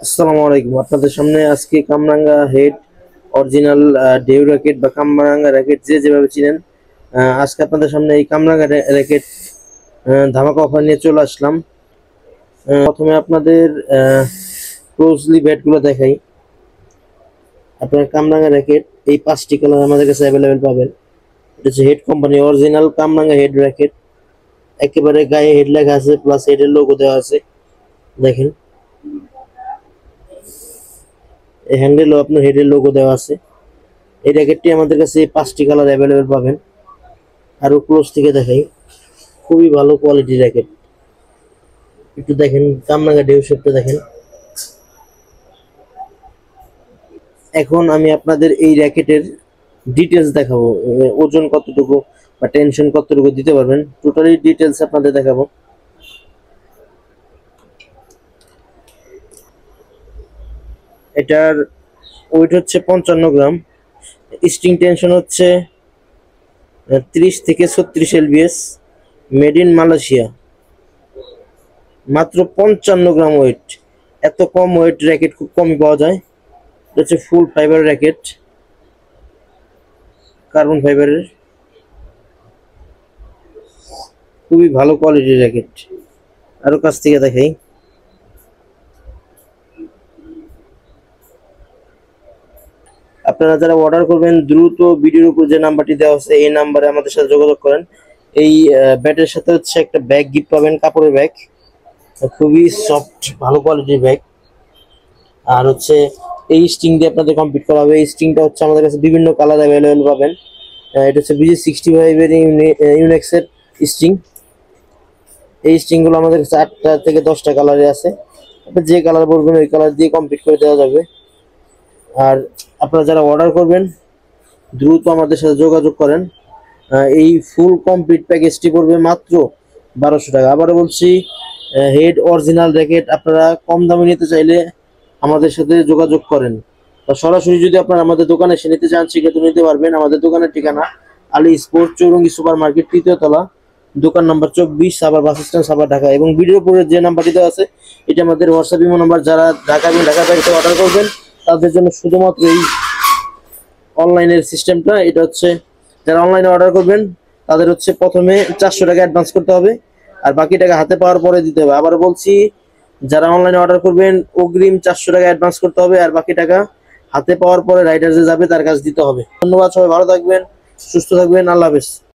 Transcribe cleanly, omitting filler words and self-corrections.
আসসালামু আলাইকুম। আপনাদের সামনে আজকে কামরাঙ্গা হেড অরিজিনাল ডেউ র্যাকেট বা কামরাঙ্গা র্যাকেট যে যেভাবে চিনেন, আজকে আপনাদের সামনে এই কামরাঙ্গা র্যাকেট ধামাকা অফার নিয়ে চলে আসলাম। প্রথমে আপনাদের ক্লোজলি ব্যাটগুলো দেখাই। আপনার কামরাঙ্গা র্যাকেট এই 5টি কালার আমাদের কাছে অ্যাভেলেবেল পাবেন। এটা হচ্ছে হেড কোম্পানি অরিজিনাল কামরাঙ্গা হেড র্যাকেট। একেবারে গায়ে হেড লেখা আছে, প্লাস হেডের লোগো দেওয়া আছে। দেখেন, এই হ্যান্ডেলও আপনার হেডের লোগো দেওয়া আছে। এই র্যাকেটটি আমাদের কাছে 5টি কালার অ্যাভেলেবেল পাবেন। আরো ক্লোজ থেকে দেখাই, খুবই ভালো কোয়ালিটির র্যাকেট। একটু দেখেন কামরাঙ্গা ঢেউ শেপটা দেখেন। এখন আমি আপনাদের এই র্যাকেটের ডিটেলস দেখাবো, ওজন কতটুকু বা টেনশন কতটুকু দিতে পারবেন, টোটালি ডিটেলস আপনাদের দেখাবো। এটার ওয়েট হচ্ছে 55 গ্রাম। স্ট্রিং টেনশন হচ্ছে 30 থেকে 36 এলবিএস। Made in Malaysia. মাত্র 55 গ্রাম ওয়েট। এত কম ওয়েট র্যাকেট খুব কমই পাওয়া যায়। এটা হচ্ছে ফুল ফাইবার র্যাকেট, কার্বন ফাইবারের, খুবই ভালো কোয়ালিটির র্যাকেট। আরো কাছ থেকে দেখাই। আপনারা যারা অর্ডার করবেন দ্রুত ভিডিওর উপর যে নাম্বারটি দেওয়া আছে এই নাম্বারে আমাদের সাথে যোগাযোগ করেন। এই ব্যাটের সাথে হচ্ছে একটা ব্যাগ গিফট পাবেন, কাপড়ের ব্যাগ, খুবই সফট ভালো কোয়ালিটির ব্যাগ। আর হচ্ছে এই স্ট্রিং দিয়ে আপনাদের কমপ্লিট করা হবে। এই স্ট্রিংটা হচ্ছে আমাদের কাছে বিভিন্ন কালার অ্যাভেলেবেল পাবেন। এটা হচ্ছে BG65 এর ইউনেক্সের স্ট্রিং। এই স্ট্রিংগুলো আমাদের কাছে 8টা থেকে 10টা কালারে আছে। আপনি যে কালার বলবেন ওই কালার দিয়ে কমপ্লিট করে দেওয়া যাবে। আর আপনারা যারা অর্ডার করবেন দ্রুত আমাদের সাথে যোগাযোগ করেন। এই ফুল কমপ্লিট প্যাকেজটি পড়বে মাত্র 1200 টাকা। আবারও বলছি, হেড অরিজিনাল র্যাকেট আপনারা কম দামে নিতে চাইলে আমাদের সাথে যোগাযোগ করেন, বা সরাসরি যদি আপনারা আমাদের দোকানে এসে নিতে চান সেক্ষেত্রে নিতে পারবেন। আমাদের দোকানের ঠিকানা Ali sport Chowrangi super market, 3য় তলা, দোকান number 24, Savar bus stand, Savar, Dhaka. এবং ভিডিওর উপরে যে নাম্বারটি দেওয়া আছে এটা আমাদের হোয়াটসঅ্যাপ ইমো নাম্বার। যারা ঢাকা এবং ঢাকা বাইরে অর্ডার করবেন তাদের জন্য শুধুমাত্র এই অনলাইনের সিস্টেমটা। এটা হচ্ছে যারা অনলাইনে অর্ডার করবেন তাদের হচ্ছে প্রথমে 400 টাকা অ্যাডভান্স করতে হবে, আর বাকি টাকা হাতে পাওয়ার পরে দিতে হবে। আবার বলছি, যারা অনলাইনে অর্ডার করবেন অগ্রিম 400 টাকা অ্যাডভান্স করতে হবে, আর বাকি টাকা হাতে পাওয়ার পরে রাইডার যে যাবে তার কাছে দিতে হবে। ধন্যবাদ, সবাই ভালো থাকবেন, সুস্থ থাকবেন, আল্লাহ হাফেজ।